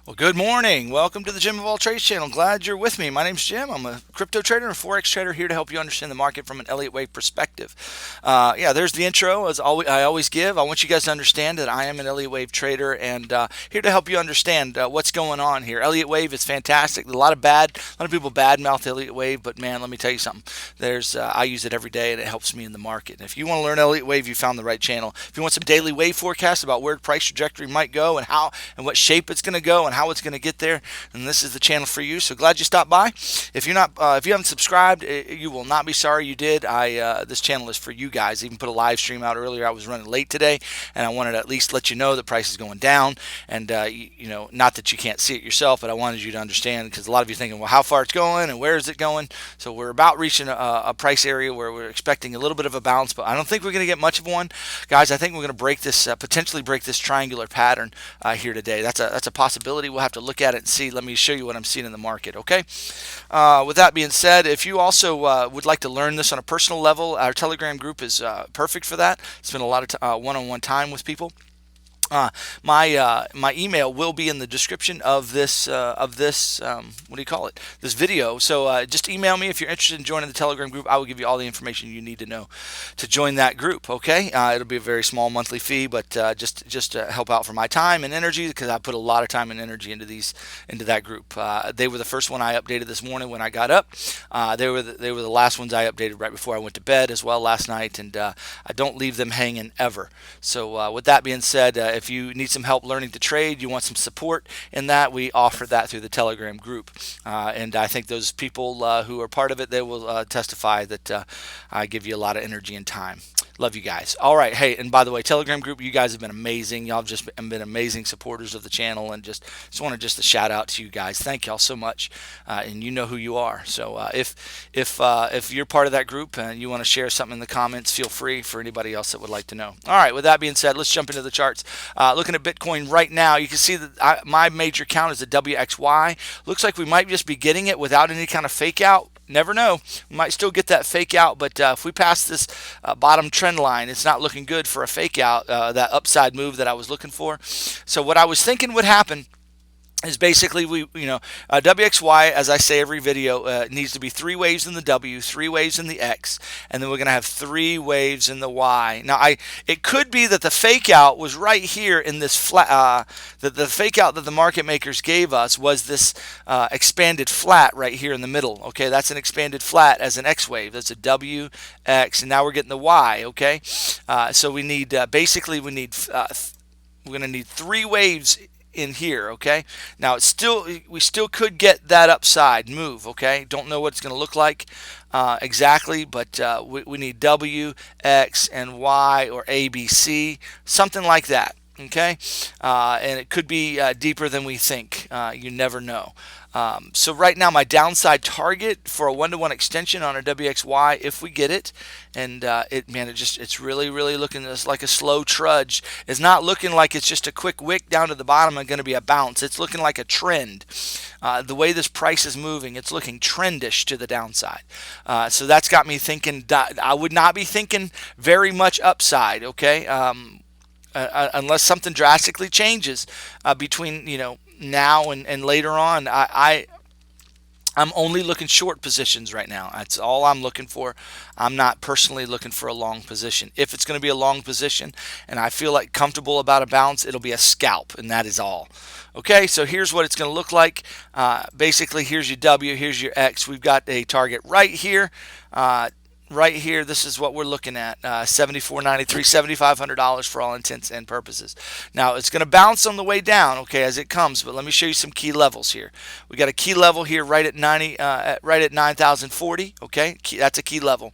Well, good morning. Welcome to the Jim of All Trades channel. Glad you're with me. My name's Jim. I'm a crypto trader and forex trader here to help you understand the market from an Elliott wave perspective. Yeah, there's the intro as always, I always give. I want you guys to understand that I am an Elliott wave trader and here to help you understand what's going on here. Elliott wave is fantastic. A lot of people badmouth Elliott wave, but man, let me tell you something. I use it every day and it helps me in the market. And if you want to learn Elliott wave, you found the right channel. If you want some daily wave forecasts about where the price trajectory might go and how and what shape it's going to go and how it's going to get there, and this is the channel for you. So glad you stopped by. If you haven't subscribed, you will not be sorry you did. This channel is for you guys. I even put a live stream out earlier. I was running late today, and I wanted to at least let you know the price is going down. And not that you can't see it yourself, but I wanted you to understand because a lot of you are thinking, well, how far it's going and where is it going? So we're about reaching a price area where we're expecting a little bit of a bounce, but I don't think we're going to get much of one, guys. I think we're going to potentially break this triangular pattern here today. That's a possibility. We'll have to look at it and see. Let me show you what I'm seeing in the market, okay? With that being said, if you also would like to learn this on a personal level, our Telegram group is perfect for that. Spend a lot of one-on-one time with people. My email will be in the description of this what do you call it, this video. So just email me if you're interested in joining the Telegram group. I will give you all the information you need to know to join that group. Okay, it'll be a very small monthly fee, but just to help out for my time and energy because I put a lot of time and energy into that group. They were the first one I updated this morning when I got up. They were the last ones I updated right before I went to bed as well last night, and I don't leave them hanging ever. So with that being said, if you need some help learning to trade, you want some support in that, we offer that through the Telegram group. And I think those people who are part of it, they will testify that I give you a lot of energy and time. Love you guys. All right. Hey, and by the way, Telegram group, you guys have been amazing. Y'all have just been amazing supporters of the channel, and just wanted to shout out to you guys. Thank y'all so much, and you know who you are. So if you're part of that group and you want to share something in the comments, feel free for anybody else that would like to know. All right. With that being said, let's jump into the charts. Looking at Bitcoin right now, you can see that my major count is a WXY. Looks like we might just be getting it without any kind of fake out. Never know. We might still get that fake out, but if we pass this bottom trend line, it's not looking good for a fake out, that upside move that I was looking for. So what I was thinking would happen is basically WXY, as I say every video, needs to be 3 waves in the W, 3 waves in the X, and then we're going to have 3 waves in the Y. Now, it could be that the fake out was right here in this flat. The fake out that the market makers gave us was this expanded flat right here in the middle. Okay, that's an expanded flat as an X wave. That's a W, X, and now we're getting the Y. Okay, so we need we're going to need 3 waves in here. Okay, now we still could get that upside move. Okay, don't know what it's going to look like exactly, but we need W, X, and Y, or A, B, C, something like that. Okay, and it could be deeper than we think. You never know. So right now, my downside target for a 1-to-1 extension on a WXY, if we get it, and it's really looking like a slow trudge. It's not looking like it's just a quick wick down to the bottom and going to be a bounce. It's looking like a trend. The way this price is moving, it's looking trendish to the downside. So that's got me thinking. I would not be thinking very much upside. Okay. Unless something drastically changes between now and later on. I'm only looking short positions right now. That's all I'm looking for. I'm not personally looking for a long position. If it's going to be a long position and I feel like comfortable about a bounce, it'll be a scalp, and that is all. Okay, so here's what it's going to look like. Basically, here's your W, here's your X. We've got a target right here. Right here, this is what we're looking at, $74.93, $7,500 for all intents and purposes. Now, it's going to bounce on the way down, okay, as it comes, but let me show you some key levels here. We got a key level here right at 9,040, okay, that's a key level.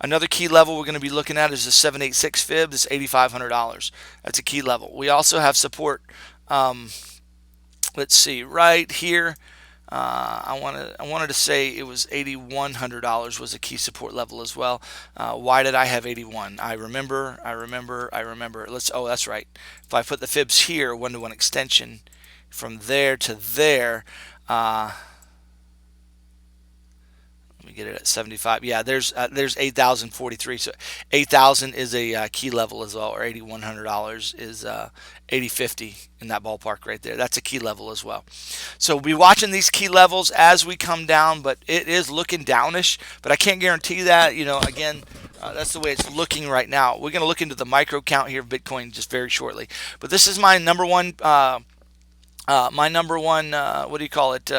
Another key level we're going to be looking at is the 786 fib, this $8,500. That's a key level. We also have support, let's see, right here. I wanted to say it was $8,100 was a key support level as well. Why did I have 81? I remember. Oh, that's right. If I put the fibs here, 1-to-1 extension from there to there, let Let me get it at 75. Yeah, there's 8,043. So 8,000 is a key level as well, or $8,100 is 8050 in that ballpark right there. That's a key level as well. So we'll be watching these key levels as we come down, but it is looking downish. But I can't guarantee that. Again, that's the way it's looking right now. We're going to look into the micro count here of Bitcoin just very shortly. But this is my number one. What do you call it?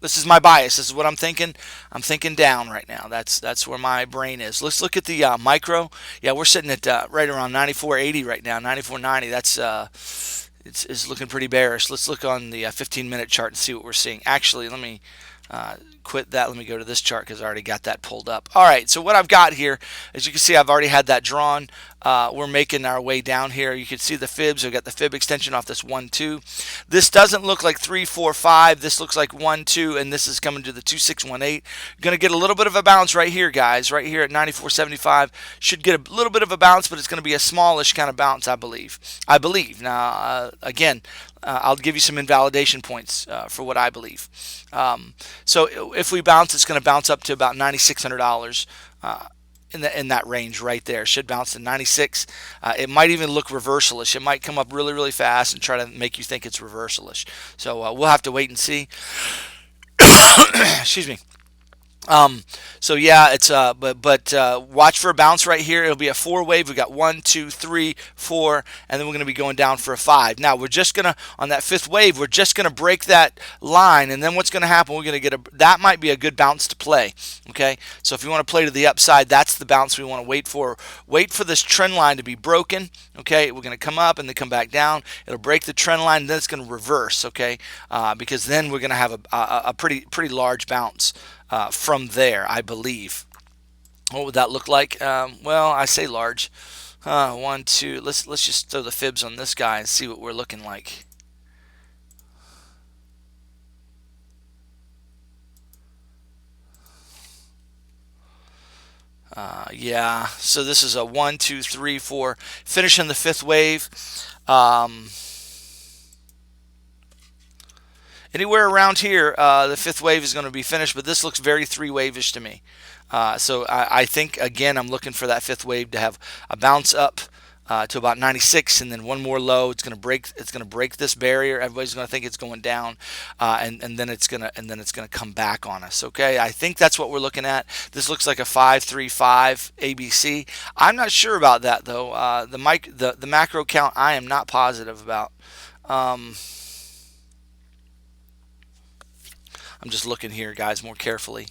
This is my bias. This is what I'm thinking. I'm thinking down right now. That's where my brain is. Let's look at the micro. Yeah, we're sitting at right around 94.80 right now, 94.90. It's looking pretty bearish. Let's look on the 15-minute chart and see what we're seeing. Actually, let me quit that. Let me go to this chart because I already got that pulled up. All right, so what I've got here, as you can see, I've already had that drawn. We're making our way down here. You can see the fibs. I've got the fib extension off this 1, 2. This doesn't look like 3, 4, 5. This looks like 1, 2, and this is coming to the 2, 6, 1, 8. You're going to get a little bit of a bounce right here, guys. Right here at 94.75. Should get a little bit of a bounce, but it's going to be a smallish kind of bounce, I believe. Now, again, I'll give you some invalidation points for what I believe. So if we bounce, it's going to bounce up to about $9,600 in that range right there. Should bounce to 96. It might even look reversalish. It might come up really, really fast and try to make you think it's reversalish. So we'll have to wait and see. Excuse me. So yeah, it's but watch for a bounce right here. It'll be a 4 wave. We got 1, 2, 3, 4, and then we're going to be going down for a 5. Now we're just gonna, on that 5th wave, we're just gonna break that line, and then what's going to happen? We're going to get that might be a good bounce to play. Okay, so if you want to play to the upside, that's the bounce we want to wait for. Wait for this trend line to be broken. Okay, we're going to come up and then come back down. It'll break the trend line, and then it's going to reverse. Okay, because then we're going to have a pretty large bounce. From there, I believe. What would that look like? Well, I say large. 1, 2. Let's just throw the fibs on this guy and see what we're looking like. Yeah. So this is a 1, 2, 3, 4. Finishing the 5th wave. Anywhere around here, the 5th wave is going to be finished, but this looks very 3-wave-ish to me. So I think, again, I'm looking for that 5th wave to have a bounce up to about 96, and then one more low. It's going to break this barrier. Everybody's going to think it's going down, and then it's going to come back on us. Okay, I think that's what we're looking at. This looks like a 5-3-5 ABC. I'm not sure about that though. The macro count, I am not positive about. I'm just looking here, guys, more carefully.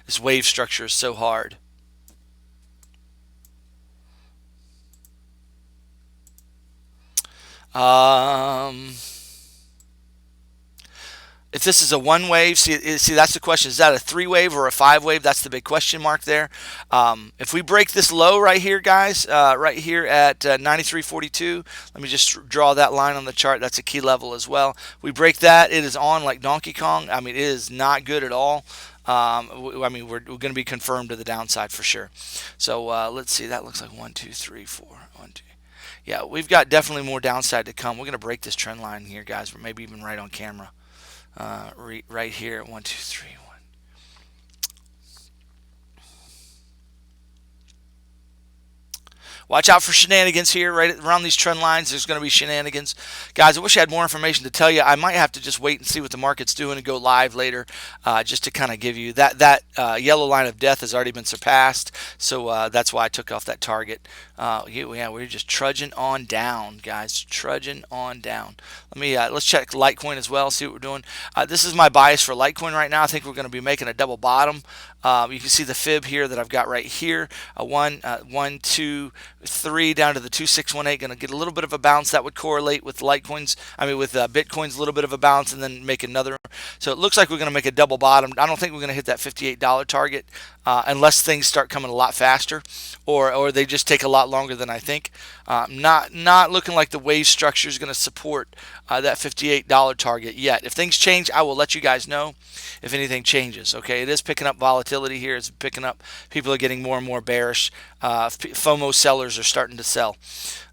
This wave structure is so hard. If this is a 1 wave, see that's the question. Is that a 3 wave or a 5 wave? That's the big question mark there. If we break this low right here, guys, right here at 93.42, let me just draw that line on the chart. That's a key level as well. We break that, it is on like Donkey Kong. I mean, it is not good at all. I mean, we're going to be confirmed to the downside for sure. So let's see. That looks like 1, 2, 3, 4. 1, 2. Yeah, we've got definitely more downside to come. We're going to break this trend line here, guys. Or maybe even right on camera. Right here, 1, 2, 3, 1. Watch out for shenanigans here, right around these trend lines. There's going to be shenanigans. Guys, I wish I had more information to tell you. I might have to just wait and see what the market's doing and go live later just to kind of give you that yellow line of death has already been surpassed. So that's why I took off that target. Yeah, we're just trudging on down, guys. Trudging on down. Let's check Litecoin as well, see what we're doing. This is my bias for Litecoin right now. I think we're going to be making a double bottom. You can see the fib here that I've got right here. 1, 2, 3 down to the 2618. Going to get a little bit of a bounce that would correlate with Litecoins. I mean, with Bitcoin's a little bit of a bounce, and then make another. So it looks like we're going to make a double bottom. I don't think we're going to hit that $58 target. unless things start coming a lot faster, or they just take a lot longer than I think. Not looking like the wave structure is going to support that $58 target yet. If things change, I will let you guys know if anything changes. Okay, it is picking up volatility here. It's picking up. People are getting more and more bearish. FOMO sellers are starting to sell,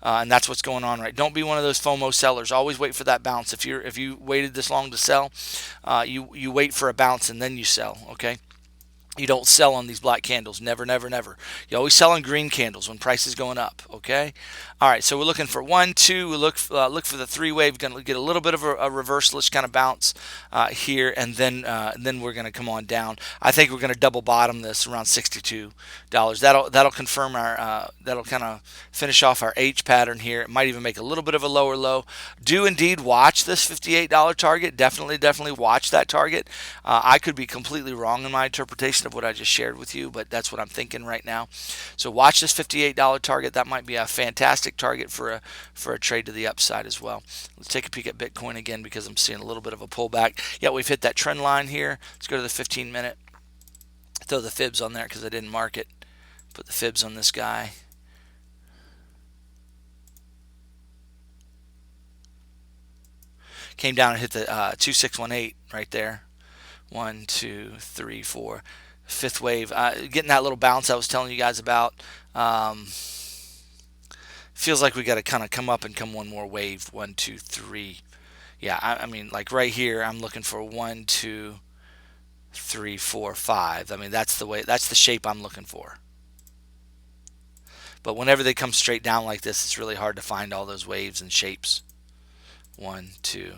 and that's what's going on. Right? Don't be one of those FOMO sellers. Always wait for that bounce. If you waited this long to sell, you wait for a bounce and then you sell. Okay. You don't sell on these black candles. Never, never, never. You always sell on green candles when price is going up. Okay. All right. So we're looking for 1, 2. We look for the 3 wave. Going to get a little bit of a reversalish kind of bounce here, and then we're going to come on down. I think we're going to double bottom this around $62. That'll confirm our. That'll kind of finish off our H pattern here. It might even make a little bit of a lower low. Do indeed watch this $58 target. Definitely watch that target. I could be completely wrong in my interpretation of what I just shared with you, but that's what I'm thinking right now. So watch this $58 target. That might be a fantastic target for a trade to the upside as well. Let's take a peek at Bitcoin again because I'm seeing a little bit of a pullback. Yeah, we've hit that trend line here. Let's go to the 15-minute. Throw the fibs on there because I didn't mark it. Put the fibs on this guy. Came down and hit the 2618 right there. 1, 2, 3, 4. Fifth wave, getting that little bounce I was telling you guys about. Feels like we got to kind of come up and come one more wave. 1, 2, 3. Yeah, I mean, like right here, I'm looking for 1, 2, 3, 4, 5. I mean, that's the way. That's the shape I'm looking for. But whenever they come straight down like this, it's really hard to find all those waves and shapes. 1, 2,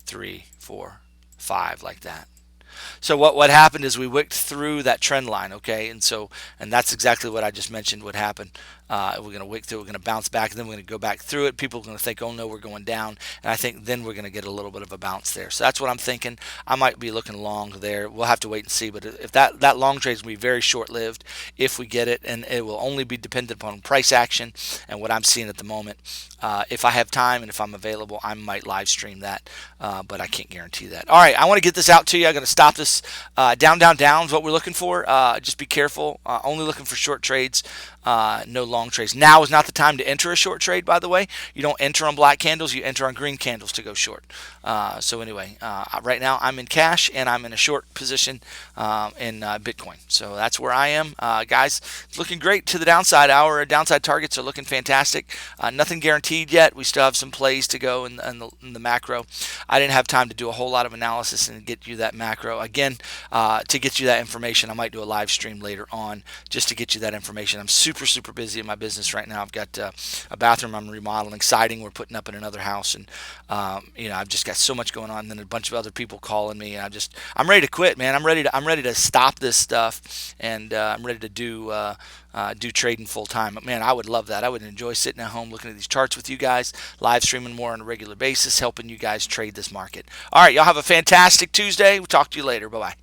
3, 4, 5, like that. So what happened is we wicked through that trend line, okay, and that's exactly what I just mentioned would happen. We're going to wick through, we're going to bounce back, and then we're going to go back through it. People are going to think, oh no, we're going down, and I think then we're going to get a little bit of a bounce there. So that's what I'm thinking. I might be looking long there. We'll have to wait and see, but if that long trade is going to be very short-lived if we get it, and it will only be dependent upon price action and what I'm seeing at the moment. If I have time and if I'm available, I might live stream that, but I can't guarantee that. All right, I want to get this out to you. I'm going to stop this. Down is what we're looking for. Just be careful. Only looking for short trades, no long trades. Now is not the time to enter a short trade, by the way. You don't enter on black candles. You enter on green candles to go short. So anyway, right now I'm in cash and I'm in a short position in Bitcoin. So that's where I am. Guys, it's looking great to the downside. Our downside targets are looking fantastic. Nothing guaranteed yet. We still have some plays to go in the macro. I didn't have time to do a whole lot of analysis and get you that macro. Again, to get you that information, I might do a live stream later on just to get you that information. I'm super busy in my business right now. I've got a bathroom I'm remodeling, siding we're putting up in another house, and I've just got so much going on. And then a bunch of other people calling me, and I'm ready to quit, man. I'm ready to stop this stuff, and I'm ready to do trading full time. But man, I would love that. I would enjoy sitting at home looking at these charts with you guys, live streaming more on a regular basis, helping you guys trade this market. All right, y'all have a fantastic Tuesday. We'll talk to you later. Bye bye.